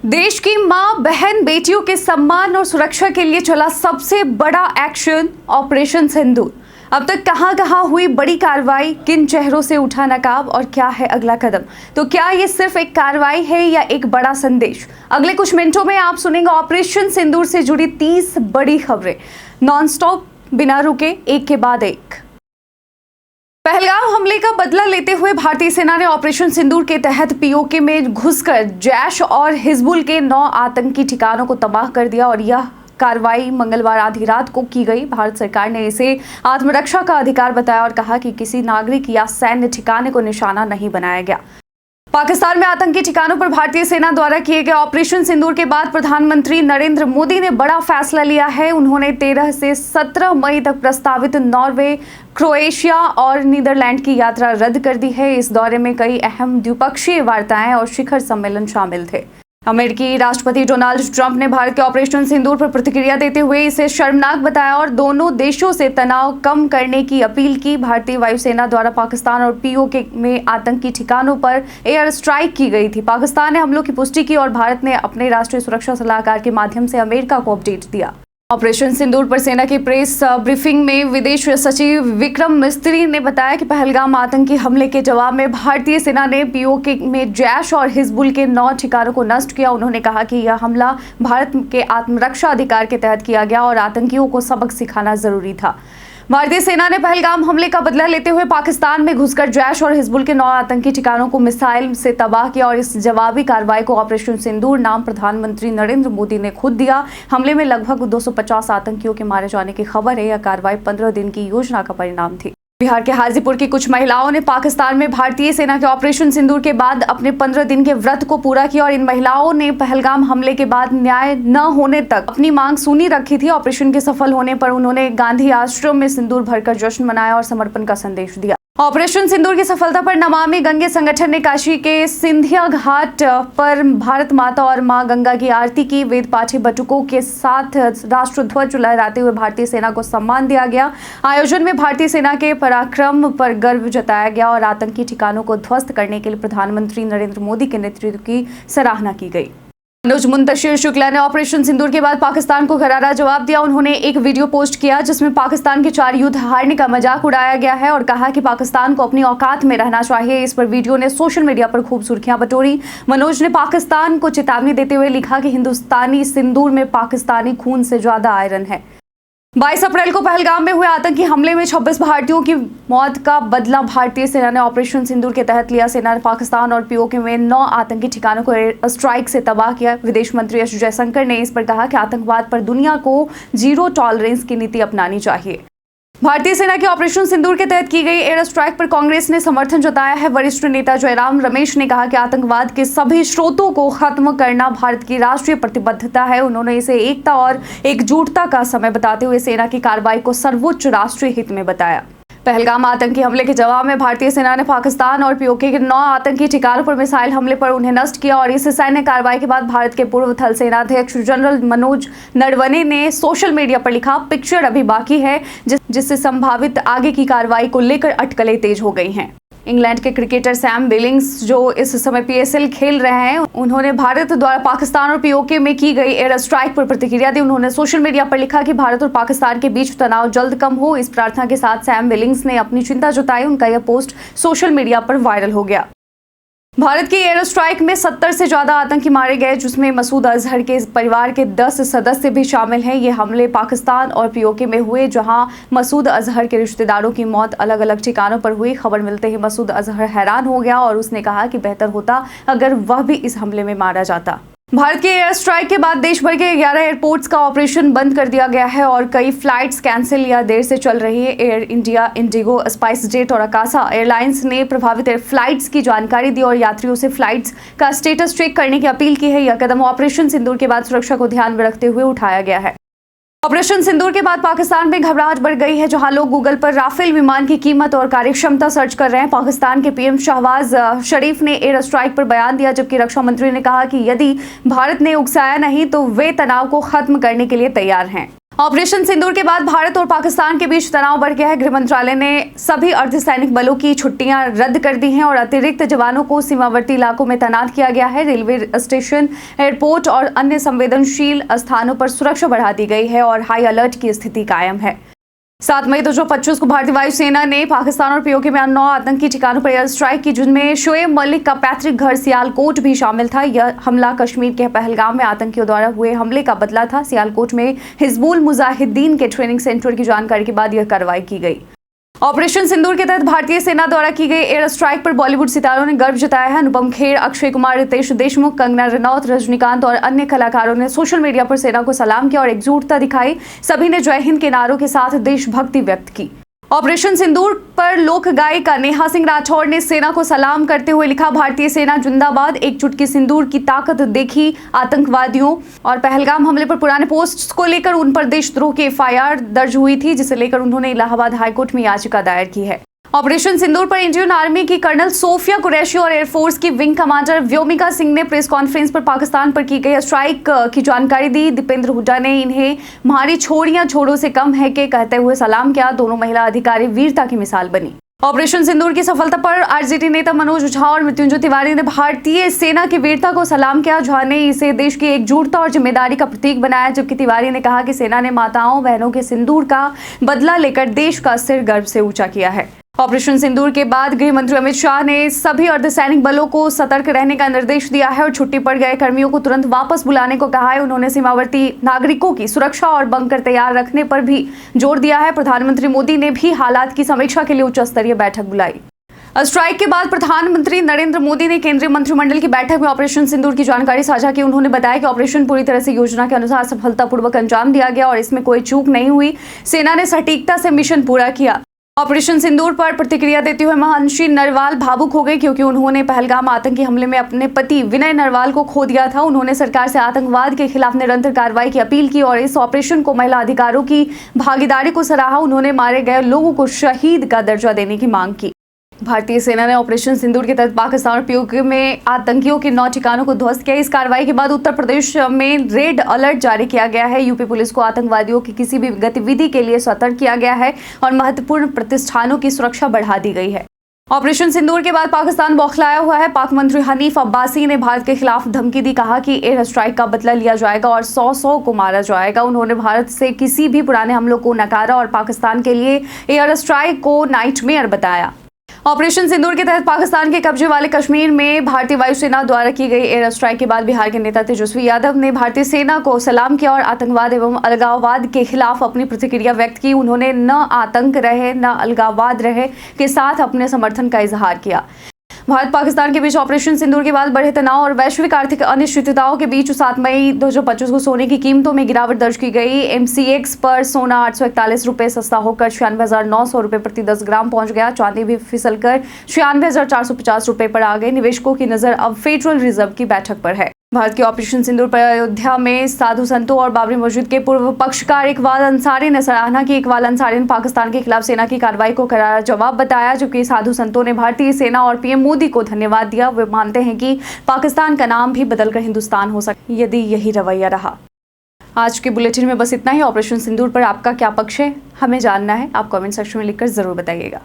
देश की मां, बहन, बेटियों के सम्मान और सुरक्षा के लिए चला सबसे बड़ा एक्शन ऑपरेशन सिंदूर। अब तक कहां हुई बड़ी कार्रवाई, किन चेहरों से उठा नकाब और क्या है अगला कदम? तो क्या ये सिर्फ एक कार्रवाई है या एक बड़ा संदेश? अगले कुछ मिनटों में आप सुनेंगे ऑपरेशन सिंदूर से जुड़ी 30 बड़ी खबरें, नॉनस्टॉप, बिना रुके, एक के बाद एक। पहलगाम हमले का बदला लेते हुए भारतीय सेना ने ऑपरेशन सिंदूर के तहत पीओके में घुसकर जैश और हिजबुल के 9 आतंकी ठिकानों को तबाह कर दिया और यह कार्रवाई मंगलवार आधी रात को की गई। भारत सरकार ने इसे आत्मरक्षा का अधिकार बताया और कहा कि किसी नागरिक या सैन्य ठिकाने को निशाना नहीं बनाया गया। पाकिस्तान में आतंकी ठिकानों पर भारतीय सेना द्वारा किए गए ऑपरेशन सिंदूर के बाद प्रधानमंत्री नरेंद्र मोदी ने बड़ा फैसला लिया है। उन्होंने 13 से 17 मई तक प्रस्तावित नॉर्वे, क्रोएशिया और नीदरलैंड की यात्रा रद्द कर दी है। इस दौरे में कई अहम द्विपक्षीय वार्ताएं और शिखर सम्मेलन शामिल थे। अमेरिकी राष्ट्रपति डोनाल्ड ट्रंप ने भारत के ऑपरेशन सिंदूर पर प्रतिक्रिया देते हुए इसे शर्मनाक बताया और दोनों देशों से तनाव कम करने की अपील की। भारतीय वायुसेना द्वारा पाकिस्तान और पीओके में आतंकी ठिकानों पर एयर स्ट्राइक की गई थी। पाकिस्तान ने हमलों की पुष्टि की और भारत ने अपने राष्ट्रीय सुरक्षा सलाहकार के माध्यम से अमेरिका को अपडेट दिया। ऑपरेशन सिंदूर पर सेना की प्रेस ब्रीफिंग में विदेश सचिव विक्रम मिस्त्री ने बताया कि पहलगाम आतंकी हमले के जवाब में भारतीय सेना ने पीओके में जैश और हिजबुल के 9 ठिकानों को नष्ट किया। उन्होंने कहा कि यह हमला भारत के आत्मरक्षा अधिकार के तहत किया गया और आतंकियों को सबक सिखाना जरूरी था। भारतीय सेना ने पहलगाम हमले का बदला लेते हुए पाकिस्तान में घुसकर जैश और हिजबुल के 9 आतंकी ठिकानों को मिसाइल से तबाह किया और इस जवाबी कार्रवाई को ऑपरेशन सिंदूर नाम प्रधानमंत्री नरेंद्र मोदी ने खुद दिया। हमले में लगभग 250 आतंकियों के मारे जाने की खबर है। यह कार्रवाई 15 दिन की योजना का परिणाम थी। बिहार के हाजीपुर की कुछ महिलाओं ने पाकिस्तान में भारतीय सेना के ऑपरेशन सिंदूर के बाद अपने 15 दिन के व्रत को पूरा किया और इन महिलाओं ने पहलगाम हमले के बाद न्याय न होने तक अपनी मांग सुनी रखी थी। ऑपरेशन के सफल होने पर उन्होंने गांधी आश्रम में सिंदूर भरकर जश्न मनाया और समर्पण का संदेश दिया। ऑपरेशन सिंदूर की सफलता पर नमामि गंगे संगठन ने काशी के सिंधिया घाट पर भारत माता और मां गंगा की आरती की। वेद पाठी बटुकों के साथ राष्ट्रध्वज लहराते हुए भारतीय सेना को सम्मान दिया गया। आयोजन में भारतीय सेना के पराक्रम पर गर्व जताया गया और आतंकी ठिकानों को ध्वस्त करने के लिए प्रधानमंत्री नरेंद्र मोदी के नेतृत्व की सराहना की गई। मनोज मुंतशिर शुक्ला ने ऑपरेशन सिंदूर के बाद पाकिस्तान को करारा जवाब दिया। उन्होंने एक वीडियो पोस्ट किया जिसमें पाकिस्तान के 4 युद्ध हारने का मजाक उड़ाया गया है और कहा कि पाकिस्तान को अपनी औकात में रहना चाहिए। इस पर वीडियो ने सोशल मीडिया पर खूब सुर्खियां बटोरी। मनोज ने पाकिस्तान को चेतावनी देते हुए लिखा कि हिंदुस्तानी सिंदूर में पाकिस्तानी खून से ज्यादा आयरन है। 22 अप्रैल को पहलगाम में हुए आतंकी हमले में 26 भारतीयों की मौत का बदला भारतीय सेना ने ऑपरेशन सिंदूर के तहत लिया। सेना ने पाकिस्तान और पीओके में 9 आतंकी ठिकानों को एयर स्ट्राइक से तबाह किया। विदेश मंत्री एस जयशंकर ने इस पर कहा कि आतंकवाद पर दुनिया को जीरो टॉलरेंस की नीति अपनानी चाहिए। भारतीय सेना की ऑपरेशन सिंदूर के तहत की गई एयर स्ट्राइक पर कांग्रेस ने समर्थन जताया है। वरिष्ठ नेता जयराम रमेश ने कहा कि आतंकवाद के सभी स्रोतों को खत्म करना भारत की राष्ट्रीय प्रतिबद्धता है। उन्होंने इसे एकता और एकजुटता का समय बताते हुए सेना की कार्रवाई को सर्वोच्च राष्ट्रीय हित में बताया। पहलगाम आतंकी हमले के जवाब में भारतीय सेना ने पाकिस्तान और पीओके के 9 आतंकी ठिकानों पर मिसाइल हमले पर उन्हें नष्ट किया और इस सैन्य कार्रवाई के बाद भारत के पूर्व थल सेनाध्यक्ष जनरल मनोज नरवणे ने सोशल मीडिया पर लिखा, पिक्चर अभी बाकी है जिससे संभावित आगे की कार्रवाई को लेकर अटकलें तेज हो गई हैं। इंग्लैंड के क्रिकेटर सैम बिलिंग्स जो इस समय पीएसएल खेल रहे हैं, उन्होंने भारत द्वारा पाकिस्तान और पीओके में की गई एयर स्ट्राइक पर प्रतिक्रिया दी। उन्होंने सोशल मीडिया पर लिखा कि भारत और पाकिस्तान के बीच तनाव जल्द कम हो। इस प्रार्थना के साथ सैम बिलिंग्स ने अपनी चिंता जताई। उनका यह पोस्ट सोशल मीडिया पर वायरल हो गया। भारत की एयर स्ट्राइक में 70 से ज्यादा आतंकी मारे गए, जिसमें मसूद अजहर के परिवार के 10 सदस्य भी शामिल हैं। ये हमले पाकिस्तान और पीओके में हुए, जहां मसूद अजहर के रिश्तेदारों की मौत अलग अलग ठिकानों पर हुई। खबर मिलते ही मसूद अजहर हैरान हो गया और उसने कहा कि बेहतर होता अगर वह भी इस हमले में मारा जाता। भारत के एयर स्ट्राइक के बाद देश भर के 11 एयरपोर्ट्स का ऑपरेशन बंद कर दिया गया है और कई फ्लाइट्स कैंसिल या देर से चल रही है। Air India, Indigo, spice jet और अकासा एयरलाइंस ने प्रभावित एयर फ्लाइट्स की जानकारी दी और यात्रियों से फ्लाइट्स का स्टेटस चेक करने की अपील की है। यह कदम ऑपरेशन सिंदूर के बाद सुरक्षा को ध्यान में रखते हुए उठाया गया है। ऑपरेशन सिंदूर के बाद पाकिस्तान में घबराहट बढ़ गई है, जहां लोग गूगल पर राफेल विमान की कीमत और कार्यक्षमता सर्च कर रहे हैं। पाकिस्तान के पीएम शहबाज शरीफ ने एयर स्ट्राइक पर बयान दिया, जबकि रक्षा मंत्री ने कहा कि यदि भारत ने उकसाया नहीं तो वे तनाव को खत्म करने के लिए तैयार हैं। ऑपरेशन सिंदूर के बाद भारत और पाकिस्तान के बीच तनाव बढ़ गया है। गृह मंत्रालय ने सभी अर्धसैनिक बलों की छुट्टियां रद्द कर दी हैं और अतिरिक्त जवानों को सीमावर्ती इलाकों में तैनात किया गया है। रेलवे स्टेशन, एयरपोर्ट और अन्य संवेदनशील स्थानों पर सुरक्षा बढ़ा दी गई है और हाई अलर्ट की स्थिति कायम है। 7 मई 2025 को भारतीय वायुसेना ने पाकिस्तान और पीओके में 9 आतंकी ठिकानों पर एयर स्ट्राइक की, जिनमें शोएब मलिक का पैतृक घर सियालकोट भी शामिल था। यह हमला कश्मीर के पहलगाम में आतंकियों द्वारा हुए हमले का बदला था। सियालकोट में हिजबुल मुजाहिदीन के ट्रेनिंग सेंटर की जानकारी के बाद यह कार्रवाई की गई। ऑपरेशन सिंदूर के तहत भारतीय सेना द्वारा की गई एयर स्ट्राइक पर बॉलीवुड सितारों ने गर्व जताया है। अनुपम खेर, अक्षय कुमार, रितेश देशमुख, कंगना रनौत, रजनीकांत और अन्य कलाकारों ने सोशल मीडिया पर सेना को सलाम किया और एकजुटता दिखाई। सभी ने जय हिंद के नारों के साथ देशभक्ति व्यक्त की। ऑपरेशन सिंदूर पर लोक गायिका नेहा सिंह राठौर ने सेना को सलाम करते हुए लिखा, भारतीय सेना जिंदाबाद, एक चुटकी सिंदूर की ताकत देखी आतंकवादियों। और पहलगाम हमले पर पुराने पोस्ट्स को लेकर उन पर देशद्रोह की एफआईआर दर्ज हुई थी, जिसे लेकर उन्होंने इलाहाबाद हाईकोर्ट में याचिका दायर की है। ऑपरेशन सिंदूर पर इंडियन आर्मी की कर्नल सोफिया कुरैशी और एयरफोर्स की विंग कमांडर व्योमिका सिंह ने प्रेस कॉन्फ्रेंस पर पाकिस्तान पर की गई स्ट्राइक की जानकारी दी। दीपेंद्र हुड्डा ने इन्हें हमारी छोड़ियां छोड़ों से कम है के कहते हुए सलाम किया। दोनों महिला अधिकारी वीरता की मिसाल बनी। ऑपरेशन सिंदूर की सफलता पर आरजेडी नेता मनोज झा और मृत्युंजय तिवारी ने भारतीय सेना की वीरता को सलाम किया। झा ने इसे देश की एकजुटता और जिम्मेदारी का प्रतीक बनाया, जबकि तिवारी ने कहा कि सेना ने माताओं बहनों के सिंदूर का बदला लेकर देश का सिर गर्व से ऊंचा किया है। ऑपरेशन सिंदूर के बाद गृह मंत्री अमित शाह ने सभी अर्धसैनिक बलों को सतर्क रहने का निर्देश दिया है और छुट्टी पर गए कर्मियों को तुरंत वापस बुलाने को कहा है। उन्होंने सीमावर्ती नागरिकों की सुरक्षा और बंकर तैयार रखने पर भी जोर दिया है। प्रधानमंत्री मोदी ने भी हालात की समीक्षा के लिए उच्च स्तरीय बैठक बुलाई। स्ट्राइक के बाद प्रधानमंत्री नरेंद्र मोदी ने केंद्रीय मंत्रिमंडल की बैठक में ऑपरेशन सिंदूर की जानकारी साझा की। उन्होंने बताया कि ऑपरेशन पूरी तरह से योजना के अनुसार सफलतापूर्वक अंजाम दिया गया और इसमें कोई चूक नहीं हुई। सेना ने सटीकता से मिशन पूरा किया। ऑपरेशन सिंदूर पर प्रतिक्रिया देते हुए महंशी नरवाल भावुक हो गए, क्योंकि उन्होंने पहलगाम आतंकी हमले में अपने पति विनय नरवाल को खो दिया था। उन्होंने सरकार से आतंकवाद के खिलाफ निरंतर कार्रवाई की अपील की और इस ऑपरेशन को महिला अधिकारों की भागीदारी को सराहा। उन्होंने मारे गए लोगों को शहीद का दर्जा देने की मांग की। भारतीय सेना ने ऑपरेशन सिंदूर के तहत पाकिस्तान और पीओके में आतंकियों के 9 ठिकानों को ध्वस्त किया। इस कार्रवाई के बाद उत्तर प्रदेश में रेड अलर्ट जारी किया गया है। यूपी पुलिस को आतंकवादियों की किसी भी गतिविधि के लिए सतर्क किया गया है और महत्वपूर्ण प्रतिष्ठानों की सुरक्षा बढ़ा दी गई है। ऑपरेशन सिंदूर के बाद पाकिस्तान बौखलाया हुआ है। पाक मंत्री हनीफ अब्बासी ने भारत के खिलाफ धमकी दी, कहा कि एयर स्ट्राइक का बदला लिया जाएगा और 100 को मारा जाएगा। उन्होंने भारत से किसी भी पुराने हमलों को नकारा और पाकिस्तान के लिए एयर स्ट्राइक को नाइटमेयर बताया। ऑपरेशन सिंदूर के तहत पाकिस्तान के कब्जे वाले कश्मीर में भारतीय वायुसेना द्वारा की गई एयर स्ट्राइक के बाद बिहार के नेता तेजस्वी यादव ने भारतीय सेना को सलाम किया और आतंकवाद एवं अलगाववाद के खिलाफ अपनी प्रतिक्रिया व्यक्त की। उन्होंने न आतंक रहे न अलगाववाद रहे के साथ अपने समर्थन का इजहार किया। भारत पाकिस्तान के बीच ऑपरेशन सिंदूर के बाद बढ़े तनाव और वैश्विक आर्थिक अनिश्चितताओं के बीच 7 मई 2025 को सोने की कीमतों में गिरावट दर्ज की गई। एमसीएक्स पर सोना 841 रुपये सस्ता होकर 96,900 रुपये प्रति 10 ग्राम पहुंच गया। चांदी भी फिसलकर 96,450 रुपये पर आ गई। निवेशकों की नजर अब फेडरल रिजर्व की बैठक पर है। भारत के ऑपरेशन सिंदूर पर अयोध्या में साधु संतों और बाबरी मस्जिद के पूर्व पक्षकार इकबाल अंसारी ने सराहना की। इकबाल अंसारी ने पाकिस्तान के खिलाफ सेना की कार्रवाई को करारा जवाब बताया, जबकि साधु संतों ने भारतीय सेना और पीएम मोदी को धन्यवाद दिया। वे मानते हैं कि पाकिस्तान का नाम भी बदलकर हिंदुस्तान हो सके यदि यही रवैया रहा। आज के बुलेटिन में बस इतना ही। ऑपरेशन सिंदूर पर आपका क्या पक्ष है, हमें जानना है। आप कमेंट सेक्शन में लिखकर जरूर बताइएगा।